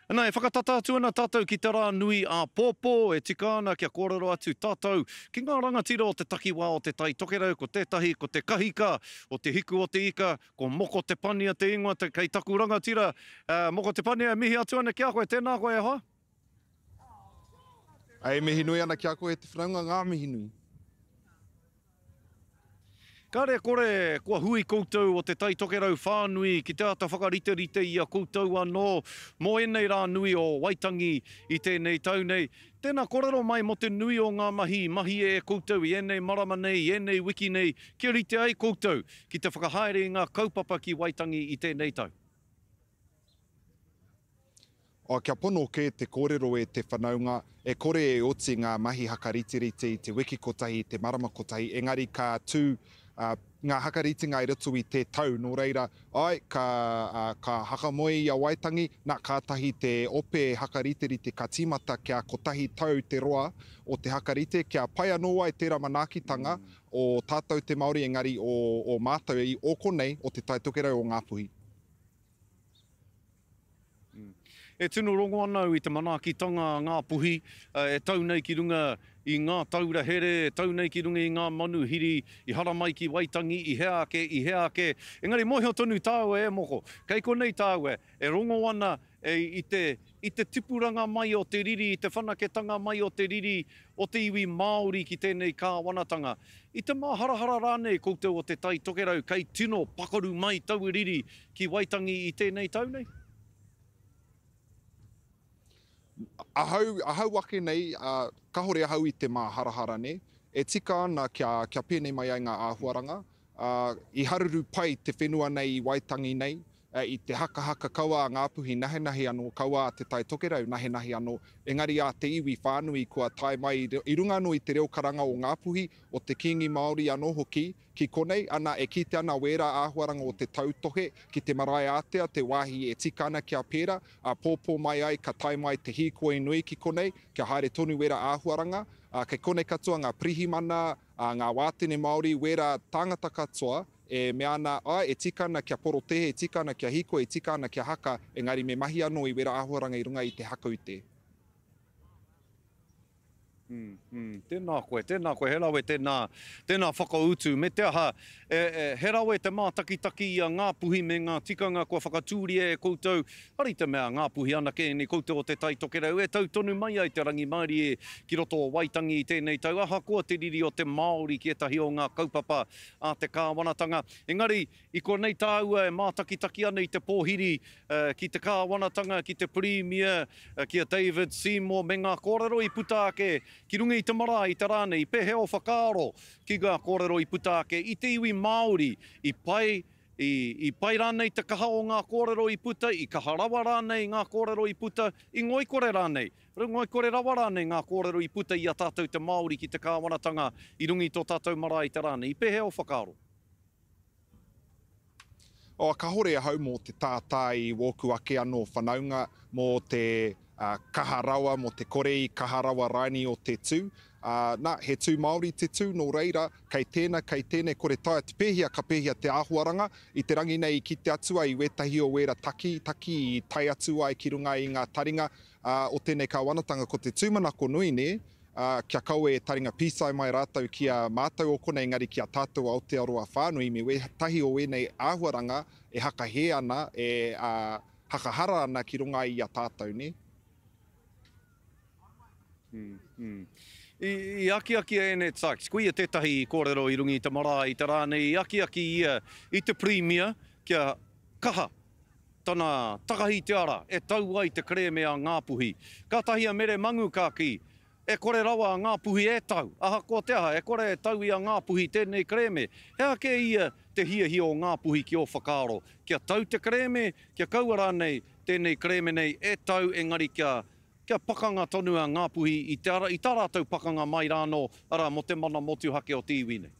Nā, e whakatata atu ana tātou ki te rā nui a Pōpō, e tika ana kia kōrero atu tātou ki ngā rangatira o te takiwā o te tai tokerau, ko tētahi, ko te kahika, o te hiku o te ika, ko moko te pania te ingoa te kei taku rangatira. Moko te pania, mihi atu ana kia koe, tēnā koe e hoa? Ai mihi nui ana kia koe te whanaunga ngā mihi nui. Kāre kore, kua hui koutou o te tai tokerau whānui, ki te ata whakarite-rite i a koutou anō, mō enei rā nui o Waitangi i tēnei tau nei. Tēnā kōrero mai mo te nui o ngā mahi e koutou i enei marama nei, i enei wiki nei, kia rite ai koutou ki te whakahaere i ngā kaupapa ki Waitangi i tēnei tau. Kia pono ke te kōrero e te whanaunga, e kore e oti ngā mahi hakarite-rite i te wiki kotahi, te marama kotahi, engari ka tū ngā hakaritinga i roto i te tau, nō reira, ka hakamoe i a Waitangi, nā kātahi te ope hakarite-rite ka tīmata kia kotahi tau te roa o te hakarite, kia pai anō ai tērā manaakitanga o tātou te Māori, engari o mātou i oko nei o te tai tokerau o Ngāpuhi. E tino rongo ana i te manaakitanga Ngāpuhi, e tau nei ki runga i ngā taura here, e tau nei ki runga i ngā manuhiri, i hara mai ki Waitangi, i hea ake. Engari mohio tonu tāua e moko, kei konei tāua, e rongo ana i te tipuranga mai o te riri, i te whanaketanga mai o te riri, o te iwi Māori ki tēnei kāwanatanga. I te māharahara rānei koutou o te tai tokerau, kei tino pakaru mai tau riri ki Waitangi i tēnei tau nei? Ahau wake nei, ka hore ahau i te māharahara ne, e tika ana kia pēnei mai ai ngā āhuaranga, i haruru pai te whenua nei i Waitangi nei, i te haka kaua a Ngāpuhi nahenahi anō, kaua a te tai tokerau nahenahi anō, engari a te iwi whānui kua tai mai i runga anō i te reo karanga o Ngāpuhi, o te kingi Māori anō hoki, ki konei, ana e kite ana wera āhuaranga o te tautohe, ki te marae ātea, te wāhi e tika ana kia pēra, pōpō mai ai, ka tai mai te hīkoi nui ki konei, kia haere tonu wera āhuaranga, kei konei katoa ngā prihimana, ngā wātene Māori, wera tāngata katoa, e mea ana, e tika ana kia porotehe, e tika ana kia hiko, e tika ana kia haka, engari me mahi anō i wera āhuaranga i runga i te hakaute. Tēnā koe, he rawe tēnā whakautu. Me te aha, he rawe te mātakitaki i a Ngāpuhi me ngā tikanga kua whakatūria e koutou. Hari te mea Ngāpuhi anake ni koutou o te tai tokerau. E tau tonu mai ai te rangi Māori e ki roto o Waitangi i tēnei tau. Aha koa te riri o te Māori ki etahi o ngā kaupapa a te kāwanatanga. Engari, i konei tāua e mātakitaki ana i te pōhiri ki te kāwanatanga, ki te Premier, ki a David Seymour, me ngā kōrero i puta ake ki runga i te mara i te rāne, i peheo whakaaro ki ngā kōrero i puta ake, i te iwi Māori, i pai rānei te kaha o ngā kōrero i puta, i kaha rawa rānei ngā kōrero i puta, i ngoikore rānei. Ngoikore rawa rānei ngā kōrero i puta i a tātou te Māori ki te kāwanatanga i runga i tō tātou mara i te rāne, i peheo whakaaro. Ka hore ahau mō te tātā i woku ake anō whanaunga, mō te kaharawa, mō te korei kaharawa raini o te tū. He tū Māori te tū, nō reira, kei tēnei kore taia te pēhia, ka pēhia te āhuaranga, i te rangi nei ki te atua i wetahi o wera taki i tai atu ai ki runga i ngā taringa o tēnei kāwanatanga ko te tūmanako nui ne, kia kau e taringa pīsai mai rātau kia mātau o konei, engari kia tātou Aotearoa whānui, me wetahi o wenei āhuaranga e hakahe ana, e hakahara ana ki runga i a tātou ne. I aki e Sykes, koe tētahi kōrero i rungi i te mara i te rāne, i aki ia i te Premier, kia kaha tana takahi te ara, e tau ai te kreme a Ngāpuhi. Kātahi a mere mangu kāki, e kore rawa a Ngāpuhi e tau. Aha ko te aha, e kore tau i a Ngāpuhi tēnei kreme. He ake ia te hiahia o Ngāpuhi ki o whakaaro. Kia tau te kreme, kia kaua rānei tēnei kreme nei, e tau engari kia pakanga tonu a Ngāpuhi i tā rātou pakanga mai rāno, ara mo te mana motu hake o te iwi nei.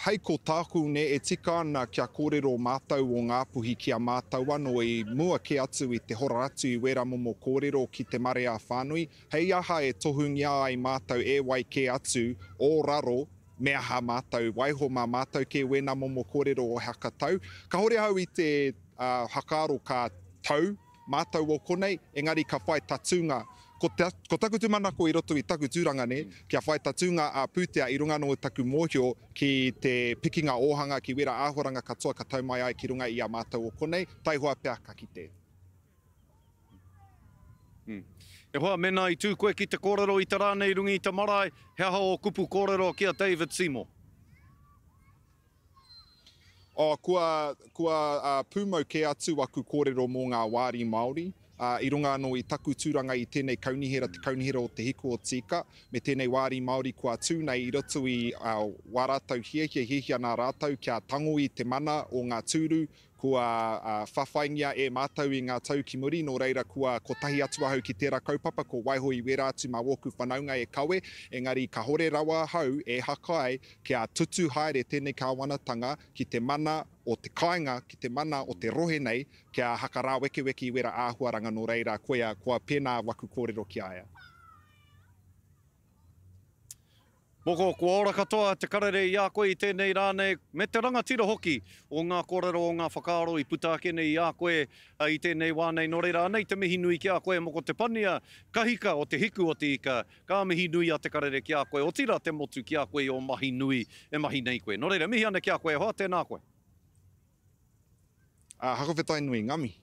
Hei ko tāku ne, e tika ana kia kōrero mātau o Ngāpuhi kia mātau anō i mua ke atu i te hora atu i wera momo kōrero ki te mare a whānui. Hei aha e tohungia ai mātau e wai ke atu o raro, me aha mātau, waiho mā mātau ke wena momo kōrero o haka tau. Ka hore hau i te hakaaro ka tau, mātau o konei, engari ka whai tatunga. Ko taku tumanako I roto I taku tūranga ne, kia whai tatunga a pūtea I runga no taku mōhio ki te pikinga ohanga ki wera āhoranga katoa ka tau mai ai ki runga I a mātau o konei, tai hoa pēa ka kite. E hoa mena I tū koe ki te kōrero I te rānei rungi I te marae, he aha o kupu kōrero kia David Seymour. Kua pūmau ke atu aku kōrero mō ngā wāri Māori, I runga anō I taku tūranga I tēnei kaunihera, te kaunihera o te hiko o tika, me tēnei wāri Māori kua tū nei I roto I wārātau hihia nā rātau kia tango I te mana o ngā tūru, kua whawhaingia e mātau I ngā tau ki muri, nō reira kua kotahi atu ahau ki tērā kaupapa, ko waiho I wera atu mā woku whanaunga e kawe, engari ka hore rawa hau e hakai kia tutu haere tēnei kāwanatanga ki te mana o te kāinga, ki te mana o te rohe nei, kia hakarā weke I wera āhuaranga nō reira kua pēnā waku kōrero ki aia. Moko, kua ora katoa te karere I a koe I tēnei rānei, me te rangatira hoki o ngā kōrero o ngā whakaaro I putākene I a koe I tēnei wānei nō reira. Nei te mihi nui ki a koe, moko te pania kahika o te hiku o te ika, ka mihi nui a te karere ki a koe, o tira te motu ki a koe o mahi nui e mahi nei koe. Nō reira, mihi ana ki a koe, hoa tēnā koe. Hakowhetai nui, ngami.